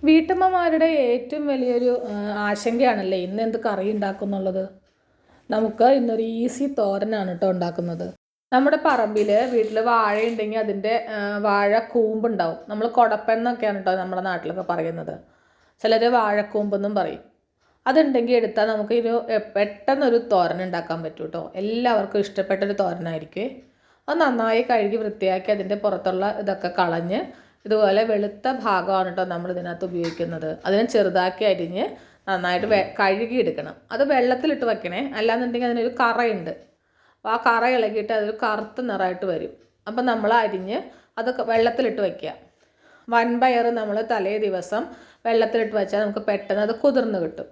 വീട്ടമ്മമാരുടെ ഏറ്റവും വലിയൊരു ആശങ്കയാണല്ലേ ഇന്ന് എന്ത് കറി ഉണ്ടാക്കുന്നുള്ളത്. നമുക്ക് ഇന്നൊരു ഈസി തോരനാണ് കേട്ടോ ഉണ്ടാക്കുന്നത്. നമ്മുടെ പറമ്പിൽ വീട്ടിൽ വാഴ ഉണ്ടെങ്കിൽ അതിൻ്റെ വാഴ കൂമ്പുണ്ടാവും. നമ്മൾ കുടപ്പെന്നൊക്കെയാണ് കേട്ടോ നമ്മുടെ നാട്ടിലൊക്കെ പറയുന്നത്. ചിലർ വാഴക്കൂമ്പെന്നും പറയും. അതുണ്ടെങ്കിൽ എടുത്താൽ നമുക്ക് പെട്ടെന്നൊരു തോരൻ ഉണ്ടാക്കാൻ പറ്റും കേട്ടോ. എല്ലാവർക്കും ഇഷ്ടപ്പെട്ടൊരു തോരനായിരിക്കും. അത് നന്നായി കഴുകി വൃത്തിയാക്കി അതിൻ്റെ പുറത്തുള്ള ഇതൊക്കെ കളഞ്ഞ് ഇതുപോലെ വെളുത്ത ഭാഗമാണ് കേട്ടോ നമ്മൾ ഇതിനകത്ത് ഉപയോഗിക്കുന്നത്. അതിനെ ചെറുതാക്കി അരിഞ്ഞ് നന്നായിട്ട് കഴുകി എടുക്കണം. അത് വെള്ളത്തിലിട്ട് വെക്കണേ, അല്ലാന്നുണ്ടെങ്കിൽ അതിനൊരു കറയുണ്ട്. അപ്പോൾ ആ കറ ഇളകിയിട്ട് അതൊരു കറുത്ത നിറമായിട്ട് വരും. അപ്പം നമ്മൾ അരിഞ്ഞ് അത് വെള്ളത്തിലിട്ട് വയ്ക്കുക. വൻപയർ നമ്മൾ തലേ ദിവസം വെള്ളത്തിലിട്ട് വെച്ചാൽ നമുക്ക് പെട്ടെന്ന് അത് കുതിർന്ന് കിട്ടും.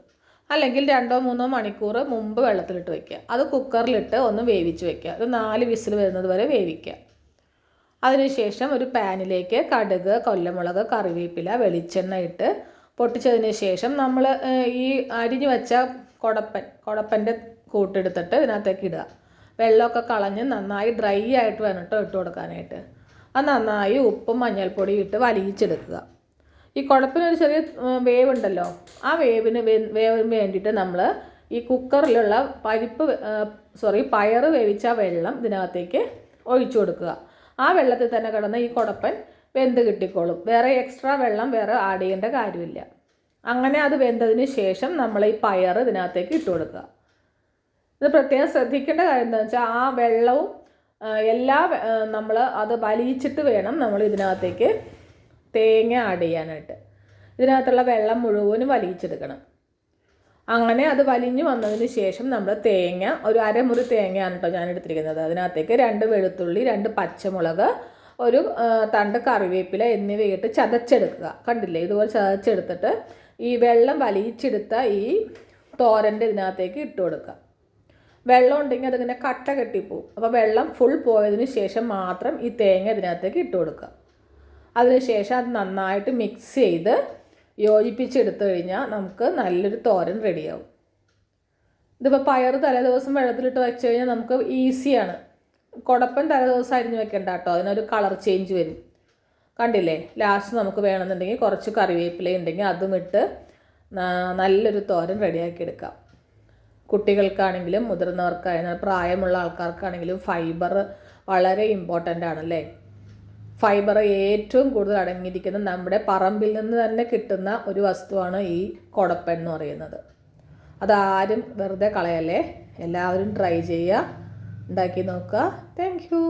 അല്ലെങ്കിൽ 2-3 മണിക്കൂർ മുമ്പ് വെള്ളത്തിലിട്ട് വയ്ക്കുക. അത് കുക്കറിലിട്ട് ഒന്ന് വേവിച്ച് വയ്ക്കുക. ഒരു 4 വിസിൽ വരുന്നത് വരെ വേവിക്കുക. അതിനുശേഷം ഒരു പാനിലേക്ക് കടുക്, കൊല്ലമുളക്, കറിവേപ്പില, വെളിച്ചെണ്ണ ഇട്ട് പൊട്ടിച്ചതിന് ശേഷം നമ്മൾ ഈ അരിഞ്ഞു വെച്ച കുടപ്പൻ്റെ കൂട്ടെടുത്തിട്ട് ഇതിനകത്തേക്ക് ഇടുക. വെള്ളമൊക്കെ കളഞ്ഞ് നന്നായി ഡ്രൈ ആയിട്ട് വേണം കേട്ടോ ഇട്ട് കൊടുക്കാനായിട്ട്. അത് നന്നായി ഉപ്പും മഞ്ഞൾപ്പൊടി ഇട്ട് വലിയിച്ചെടുക്കുക. ഈ കുടപ്പിനൊരു ചെറിയ വേവുണ്ടല്ലോ, ആ വേവിന് വേണ്ടിയിട്ട് നമ്മൾ ഈ കുക്കറിലുള്ള പയറ് വേവിച്ച വെള്ളം ഇതിനകത്തേക്ക് ഒഴിച്ചു കൊടുക്കുക. ആ വെള്ളത്തിൽ തന്നെ കിടന്ന് ഈ കുടപ്പൻ വെന്ത് കിട്ടിക്കോളും. വേറെ എക്സ്ട്രാ വെള്ളം വേറെ ആഡ് ചെയ്യേണ്ട കാര്യമില്ല. അങ്ങനെ അത് വെന്തതിന് ശേഷം നമ്മൾ ഈ പയർ ഇതിനകത്തേക്ക് ഇട്ട് കൊടുക്കുക. ഇത് പ്രത്യേകം ശ്രദ്ധിക്കേണ്ട കാര്യം എന്താണെന്ന് വെച്ചാൽ ആ വെള്ളവും നമ്മൾ അത് വലിയിച്ചിട്ട് വേണം നമ്മൾ ഇതിനകത്തേക്ക് തേങ്ങ ആഡ് ചെയ്യാനായിട്ട്. ഇതിനകത്തുള്ള വെള്ളം മുഴുവനും വലിയിച്ചെടുക്കണം. അങ്ങനെ അത് വലിഞ്ഞു വന്നതിന് ശേഷം നമ്മൾ തേങ്ങ, ഒരു അരമുറി തേങ്ങയാണ് കേട്ടോ ഞാൻ എടുത്തിരിക്കുന്നത്. അതിനകത്തേക്ക് 2 വെളുത്തുള്ളി, 2 പച്ചമുളക്, ഒരു തണ്ട് കറിവേപ്പില എന്നിവയിട്ട് ചതച്ചെടുക്കുക. കണ്ടില്ലേ, ഇതുപോലെ ചതച്ചെടുത്തിട്ട് ഈ വെള്ളം വലിയിച്ചെടുത്ത ഈ തോരൻ്റെ ഇതിനകത്തേക്ക് ഇട്ട് കൊടുക്കുക. വെള്ളം ഉണ്ടെങ്കിൽ അതിങ്ങനെ കട്ട കെട്ടിപ്പോവും. അപ്പോൾ വെള്ളം ഫുൾ പോയതിന് ശേഷം മാത്രം ഈ തേങ്ങ ഇതിനകത്തേക്ക് ഇട്ട് കൊടുക്കുക. അതിനുശേഷം അത് നന്നായിട്ട് മിക്സ് ചെയ്ത് യോജിപ്പിച്ചെടുത്തു കഴിഞ്ഞാൽ നമുക്ക് നല്ലൊരു തോരൻ റെഡിയാവും. ഇതിപ്പോൾ പയർ തലേദിവസം വെള്ളത്തിലിട്ട് വെച്ച് കഴിഞ്ഞാൽ നമുക്ക് ഈസിയാണ്. കുടപ്പൻ തലേദിവസം അരിഞ്ഞ് വെക്കേണ്ട കേട്ടോ, അതിനൊരു കളർ ചേഞ്ച് വരും. കണ്ടില്ലേ, ലാസ്റ്റ് നമുക്ക് വേണമെന്നുണ്ടെങ്കിൽ കുറച്ച് കറിവേപ്പില ഉണ്ടെങ്കിൽ അതും ഇട്ട് നല്ലൊരു തോരൻ റെഡിയാക്കി എടുക്കാം. കുട്ടികൾക്കാണെങ്കിലും മുതിർന്നവർക്കാണെങ്കിലും പ്രായമുള്ള ആൾക്കാർക്കാണെങ്കിലും ഫൈബർ വളരെ ഇമ്പോർട്ടൻ്റ് ആണല്ലേ. ഫൈബർ ഏറ്റവും കൂടുതൽ അടങ്ങിയിരിക്കുന്ന നമ്മുടെ പറമ്പിൽ നിന്ന് തന്നെ കിട്ടുന്ന ഒരു വസ്തുവാണ് ഈ കുടപ്പൻ എന്ന് പറയുന്നത്. അതാരും വെറുതെ കളയല്ലേ, എല്ലാവരും ട്രൈ ചെയ്യുക, ഉണ്ടാക്കി നോക്കുക. Thank you.